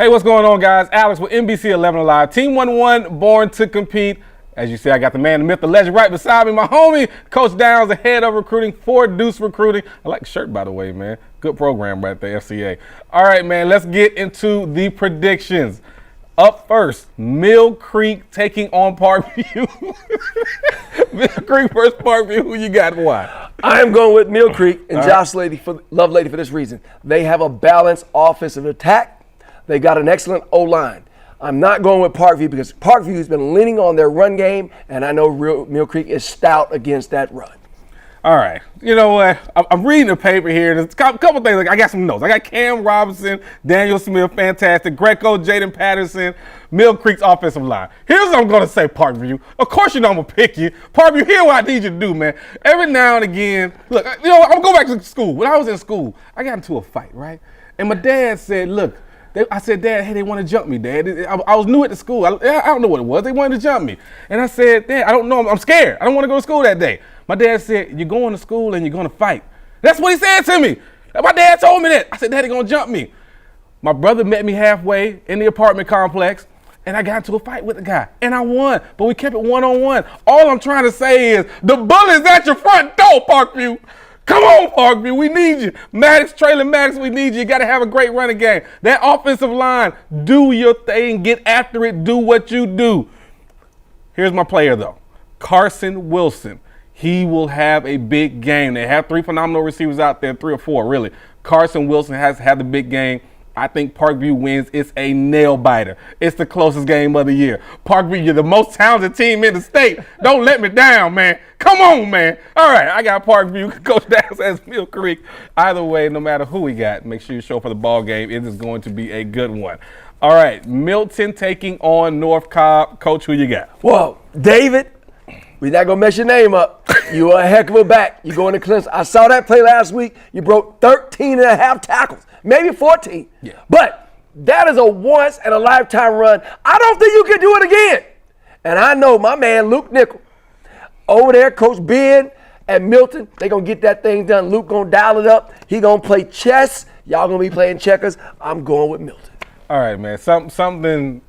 Hey, what's going on, guys? Alex with NBC 11 Alive. Team 1-1, born to compete. As you see, I got the man, the myth, the legend right beside me. My homie, Coach Downs, the head of recruiting for Deuce Recruiting. I like the shirt, by the way, man. Good program right there, FCA. All right, man, let's get into the predictions. Up first, Mill Creek taking on Parkview. Mill Creek versus Parkview. Who you got and why? I am going with Mill Creek and Josh Lovelady for this reason. They have a balanced offensive attack. They got an excellent O-line. I'm not going with Parkview because Parkview has been leaning on their run game, and I know Mill Creek is stout against that run. All right. You know what? I'm reading the paper here. There's a couple things. I got some notes. I got Cam Robinson, Daniel Smith, fantastic. Greco, Jaden Patterson, Mill Creek's offensive line. Here's what I'm going to say, Parkview. Of course you know I'm going to pick you. Parkview, here's what I need you to do, man. Every now and again, look, you know, I'm going to go back to school. When I was in school, I got into a fight, right? And my dad said, look, I said, Dad, hey, they want to jump me, Dad. I was new at the school. I don't know what it was. They wanted to jump me. And I said, Dad, I don't know. I'm scared. I don't want to go to school that day. My dad said, you're going to school and you're going to fight. That's what he said to me. My dad told me that. I said, Dad, they're going to jump me. My brother met me halfway in the apartment complex, and I got into a fight with the guy. And I won, but we kept it one-on-one. All I'm trying to say is the bullet's at your front door, Parkview. Come on, Parkview, we need you. Traylon Maddox, we need you. You got to have a great running game. That offensive line, do your thing, get after it, do what you do. Here's my player, though. Carson Wilson. He will have a big game. They have 3 phenomenal receivers out there, 3 or 4, really. Carson Wilson has had the big game. I think Parkview wins. It's a nail biter. It's the closest game of the year. Parkview, you're the most talented team in the state. Don't let me down, man. Come on, man. All right, I got Parkview. Coach Downs says Mill Creek. Either way, no matter who we got, make sure you show up for the ball game. It is going to be a good one. All right, Milton taking on North Cobb. Coach, who you got? Whoa, David, we're not going to mess your name up. You are a heck of a back. You're going to Clemson. I saw that play last week. You broke 13 and a half tackles. Maybe 14. Yeah. But that is a once-in-a-lifetime run. I don't think you can do it again. And I know my man, Luke Nickel, over there, Coach Ben at Milton, they're going to get that thing done. Luke going to dial it up. He going to play chess. Y'all going to be playing checkers. I'm going with Milton. All right, man. Something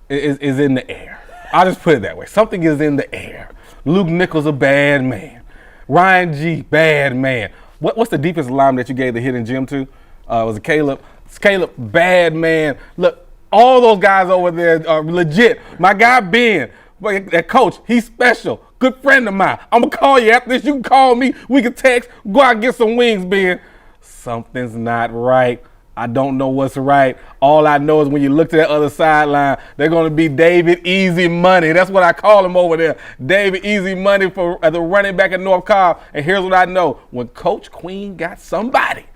is in the air. I'll just put it that way. Something is in the air. Luke Nickel's a bad man. Ryan G, bad man. What's the defensive lineman that you gave the hidden gem to? Was it Caleb? It's Caleb, bad man. Look, all those guys over there are legit. My guy Ben, that coach, he's special. Good friend of mine. I'm going to call you after this. You can call me. We can text. Go out and get some wings, Ben. Something's not right. I don't know what's right. All I know is when you look to that other sideline, they're going to be David Easy Money. That's what I call him over there. David Easy Money for the running back at North Cobb. And here's what I know. When Coach Queen got somebody,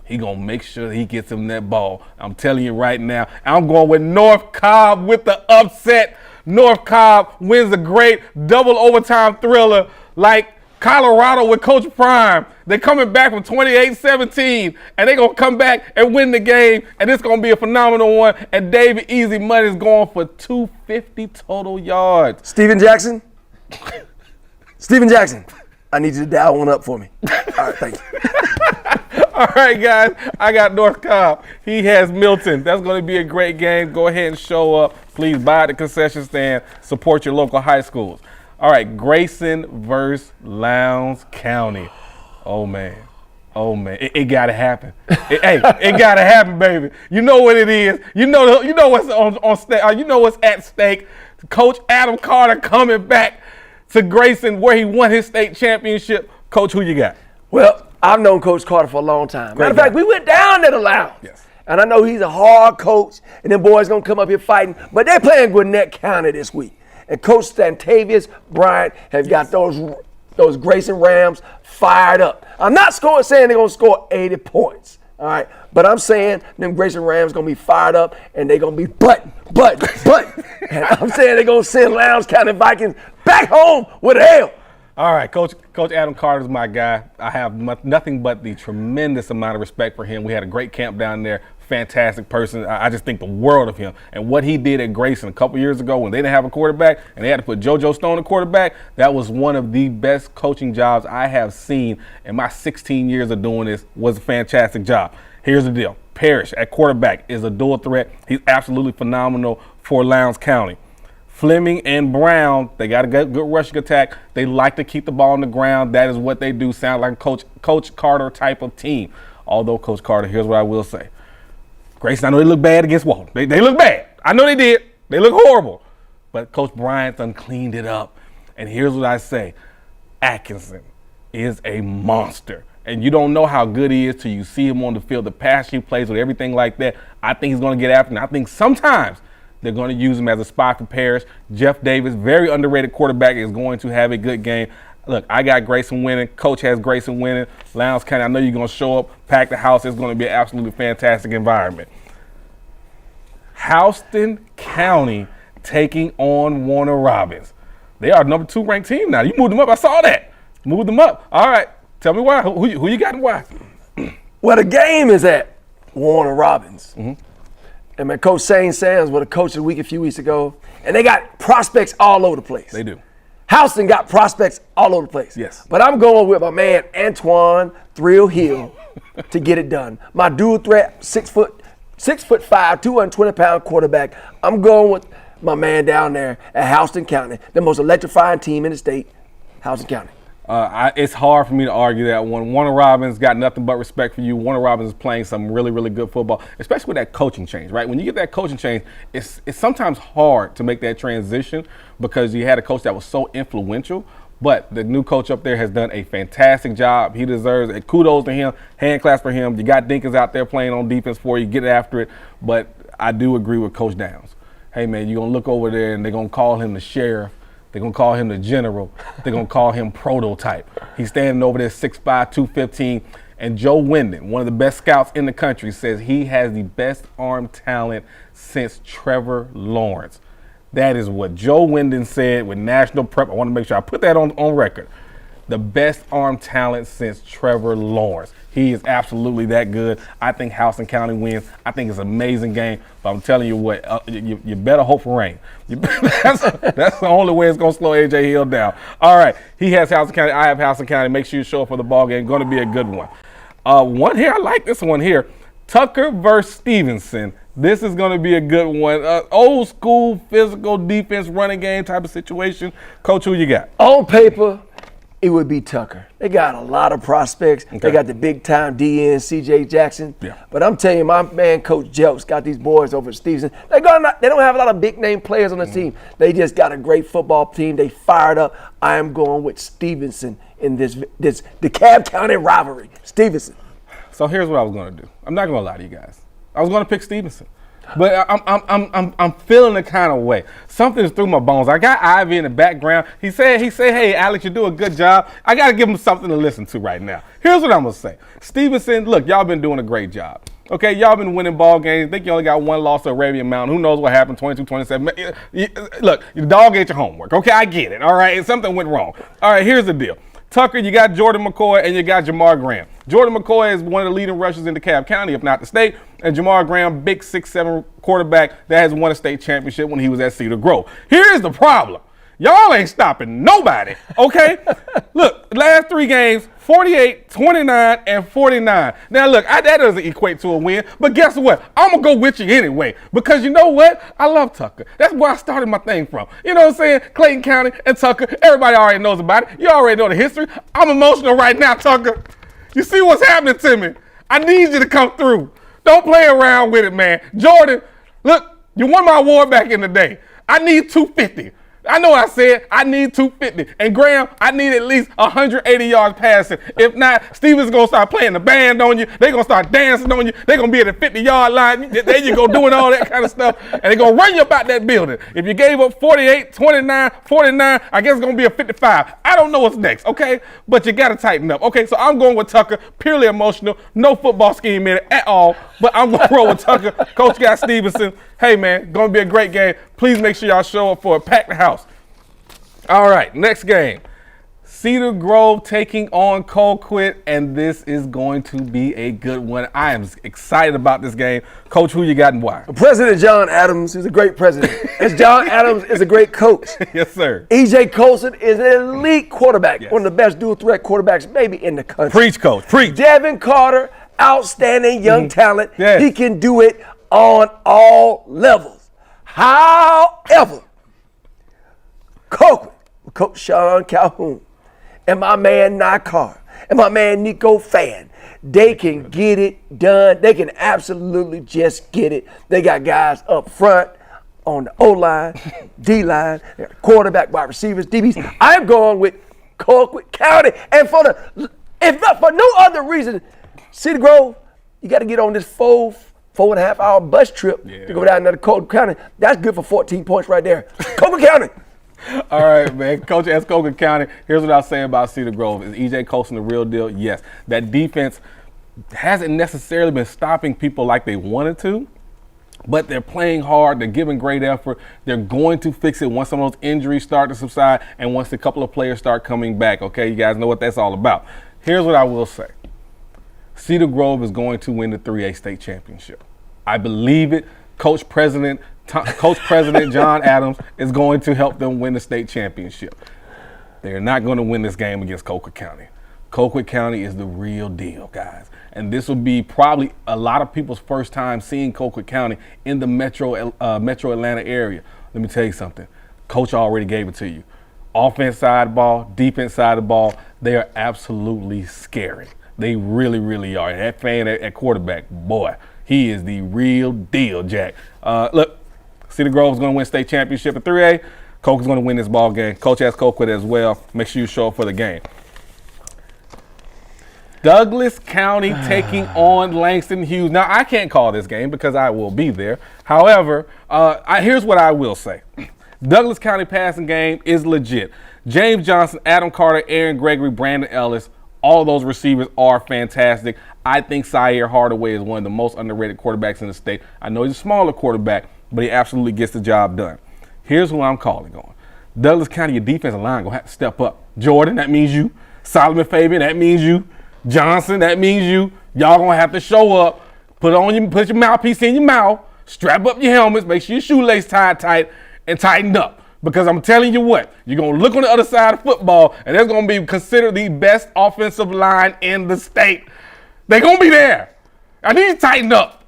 he going to make sure he gets him that ball. I'm telling you right now. I'm going with North Cobb with the upset. North Cobb wins a great double overtime thriller like Colorado with Coach Prime. They're coming back from 28-17, and they're going to come back and win the game, and it's going to be a phenomenal one, and David Easy Money is going for 250 total yards. Steven Jackson? Steven Jackson, I need you to dial one up for me. All right, thank you. All right, guys, I got North Cobb. He has Milton. That's going to be a great game. Go ahead and show up. Please buy at the concession stand. Support your local high schools. All right, Grayson versus Lowndes County. Oh, man. Oh, man. It got to happen. It got to happen, baby. You know what it is. You know what's on stake. You know what's at stake. Coach Adam Carter coming back to Grayson where he won his state championship. Coach, who you got? Well, I've known Coach Carter for a long time. Matter of fact, we went down to the Lowndes. Yes. And I know he's a hard coach, and them boys going to come up here fighting. But they're playing Gwinnett County this week. And Coach Stantavius Bryant has got those Grayson Rams fired up. I'm not saying they're going to score 80 points, all right? But I'm saying them Grayson Rams going to be fired up, and they're going to be butt. And I'm saying they're going to send Lowndes County Vikings back home with a L. All right, Coach Adam Carter's my guy. I have nothing but the tremendous amount of respect for him. We had a great camp down there. Fantastic person. I just think the world of him. And what he did at Grayson a couple years ago when they didn't have a quarterback and they had to put JoJo Stone at quarterback, that was one of the best coaching jobs I have seen in my 16 years of doing this. Was a fantastic job. Here's the deal. Parrish at quarterback is a dual threat. He's absolutely phenomenal for Lowndes County. Fleming and Brown, they got a good rushing attack. They like to keep the ball on the ground. That is what they do. Sound like a Coach Carter type of team. Although Coach Carter, here's what I will say. Grayson, I know they look bad against Walton. They look bad. I know they did. They look horrible. But Coach Bryant done cleaned it up. And here's what I say. Atkinson is a monster. And you don't know how good he is till you see him on the field. The pass he plays with, everything like that. I think he's going to get after him. I think sometimes they're going to use him as a spot for Parrish. Jeff Davis, very underrated quarterback, is going to have a good game. Look, I got Grayson winning. Coach has Grayson winning. Lowndes County, I know you're going to show up, pack the house. It's going to be an absolutely fantastic environment. Houston County taking on Warner Robins. They are number 2 ranked team now. You moved them up. I saw that. Moved them up. All right. Tell me why. Who you got and why? Well, the game is at Warner Robins. Mm-hmm. And my Coach Shane Sands was the coach of the week a few weeks ago. And they got prospects all over the place. They do. Houston got prospects all over the place. Yes. But I'm going with my man Antoine Thrill Hill to get it done. My dual threat, 6'5", 220-pound quarterback. I'm going with my man down there at Houston County, the most electrifying team in the state, Houston County. It's hard for me to argue that one. Warner Robins got nothing but respect for you. Warner Robins is playing some really, really good football, especially with that coaching change, right? When you get that coaching change, it's sometimes hard to make that transition because you had a coach that was so influential. But the new coach up there has done a fantastic job. He deserves it. Kudos to him. Hand claps for him. You got Dinkins out there playing on defense for you. Get after it. But I do agree with Coach Downs. Hey, man, you're going to look over there and they're going to call him the sheriff. They're going to call him the general. They're going to call him prototype. He's standing over there 6'5", 215. And Joe Wyndon, one of the best scouts in the country, says he has the best arm talent since Trevor Lawrence. That is what Joe Wyndon said with National Prep. I want to make sure I put that on record. The best arm talent since Trevor Lawrence. He is absolutely that good. I think Houston County wins. I think it's an amazing game. But I'm telling you what, you better hope for rain. That's the only way it's going to slow A.J. Hill down. All right, he has Houston County. I have Houston County. Make sure you show up for the ball game. Going to be a good one. One here, I like this one here. Tucker versus Stevenson. This is going to be a good one. Old school, physical defense, running game type of situation. Coach, who you got? On paper, it would be Tucker. They got a lot of prospects. Okay. They got the big-time DN, C.J. Jackson. Yeah. But I'm telling you, my man, Coach Jelks, got these boys over at Stevenson. They don't have a lot of big-name players on the team. They just got a great football team. They fired up. I am going with Stevenson in this DeKalb County rivalry. Stevenson. So here's what I was going to do. I'm not going to lie to you guys. I was going to pick Stevenson. But I'm feeling the kind of way. Something's through my bones. I got Ivy in the background. He said, hey, Alex, you do a good job. I got to give him something to listen to right now. Here's what I'm going to say. Stevenson, look, y'all been doing a great job. Okay, y'all been winning ball games. I think you only got one loss to Arabian Mountain. Who knows what happened, 22-27. Look, your dog ate your homework. Okay, I get it. All right, something went wrong. All right, here's the deal. Tucker, you got Jordan McCoy and you got Jamar Graham. Jordan McCoy is one of the leading rushers in DeKalb County, if not the state. And Jamar Graham, big 6'7" quarterback that has won a state championship when he was at Cedar Grove. Here's the problem. Y'all ain't stopping nobody, okay? Look, last 3 games, 48, 29, and 49. Now, look, that doesn't equate to a win, but guess what? I'm going to go with you anyway because you know what? I love Tucker. That's where I started my thing from. You know what I'm saying? Clayton County and Tucker, everybody already knows about it. You already know the history. I'm emotional right now, Tucker. You see what's happening to me? I need you to come through. Don't play around with it, man. Jordan, look, you won my award back in the day. I need 250. I know what I said. I need 250. And Graham, I need at least 180 yards passing. If not, Steven's going to start playing the band on you. They're going to start dancing on you. They're going to be at the 50-yard line. There you go, doing all that kind of stuff. And they're going to run you about that building. If you gave up 48, 29, 49, I guess it's going to be a 55. I don't know what's next, okay? But you got to tighten up. Okay, so I'm going with Tucker, purely emotional. No football scheme in it at all. But I'm going to roll with Tucker. Coach got Stevenson. Hey, man, going to be a great game. Please make sure y'all show up for it. Pack the house. All right, next game. Cedar Grove taking on Colquitt, and this is going to be a good one. I am excited about this game. Coach, who you got and why? President John Adams is a great president. As John Adams is a great coach. Yes, sir. E.J. Colson is an elite quarterback, yes. One of the best dual threat quarterbacks maybe in the country. Preach, Coach, preach. Devin Carter outstanding young talent. Yes. He can do it on all levels. However, Colquitt, Coach Sean Calhoun, and my man Nakar, and my man Nico Fan, they can get it done. They can absolutely just get it. They got guys up front on the O-line, D-line, quarterback, wide receivers, DBs. I'm going with Colquitt County. And if not for no other reason, Cedar Grove, you got to get on this 4.5 hour bus trip to go down to Colquitt County. That's good for 14 points right there. Colquitt County. All right, man. Coach S. Colquitt County. Here's what I'll say about Cedar Grove. Is EJ Colson the real deal? Yes. That defense hasn't necessarily been stopping people like they wanted to, but they're playing hard. They're giving great effort. They're going to fix it once some of those injuries start to subside and once a couple of players start coming back. Okay, you guys know what that's all about. Here's what I will say. Cedar Grove is going to win the 3A state championship. I believe it. Coach President John Adams is going to help them win the state championship. They're not going to win this game against Colquitt County. Colquitt County is the real deal, guys. And this will be probably a lot of people's first time seeing Colquitt County in the Metro Atlanta area. Let me tell you something. Coach already gave it to you. Offense side of the ball, defense side of the ball, they are absolutely scary. They really, really are. And that fan at quarterback, boy, he is the real deal, Jack. Look, Cedar Grove is going to win state championship at 3A. Coke is going to win this ball game. Coach has Colquitt as well. Make sure you show up for the game. Douglas County taking on Langston Hughes. Now, I can't call this game because I will be there. However, here's what I will say. Douglas County passing game is legit. James Johnson, Adam Carter, Aaron Gregory, Brandon Ellis, all of those receivers are fantastic. I think Syer Hardaway is one of the most underrated quarterbacks in the state. I know he's a smaller quarterback, but he absolutely gets the job done. Here's who I'm calling on. Douglas County, your defensive line going to have to step up. Jordan, that means you. Solomon Fabian, that means you. Johnson, that means you. Y'all going to have to show up. Put your mouthpiece in your mouth. Strap up your helmets. Make sure your shoelace tied tight and tightened up. Because I'm telling you what, you're going to look on the other side of football, and they're going to be considered the best offensive line in the state. They're going to be there. I need to tighten up.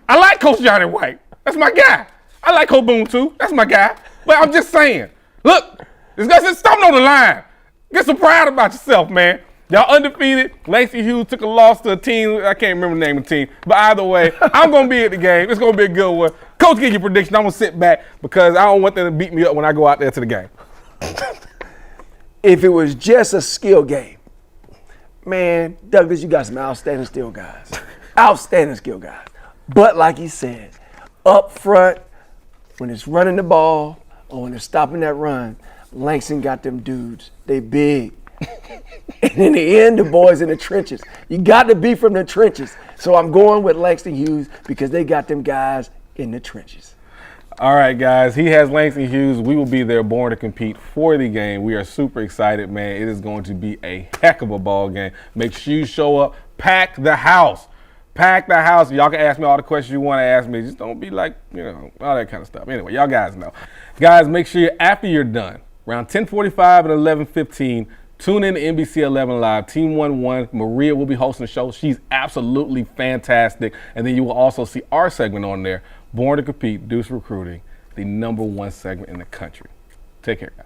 I like Coach Johnny White. That's my guy. I like Coach Boone, too. That's my guy. But I'm just saying, look, this guy's stomping on the line. Get some pride about yourself, man. Y'all undefeated. Langston Hughes took a loss to a team. I can't remember the name of the team. But either way, I'm going to be at the game. It's going to be a good one. Coach, give your prediction. I'm going to sit back because I don't want them to beat me up when I go out there to the game. If it was just a skill game, man, Douglas, you got some outstanding skill guys. Outstanding skill guys. But like he said, up front, when it's running the ball or when it's stopping that run, Langston got them dudes. They big. And in the end, the boys in the trenches. You got to be from the trenches. So I'm going with Langston Hughes because they got them guys in the trenches. All right, guys. He has Langston Hughes. We will be there born to compete for the game. We are super excited, man. It is going to be a heck of a ball game. Make sure you show up. Pack the house. Pack the house. Y'all can ask me all the questions you want to ask me. Just don't be like, all that kind of stuff. Anyway, y'all guys know. Guys, make sure after you're done, around 10:45 and 11:15, tune in to NBC 11 Live. Team 1-1, Maria will be hosting the show. She's absolutely fantastic. And then you will also see our segment on there, Born to Compete, Deuce Recruiting, the #1 segment in the country. Take care, guys.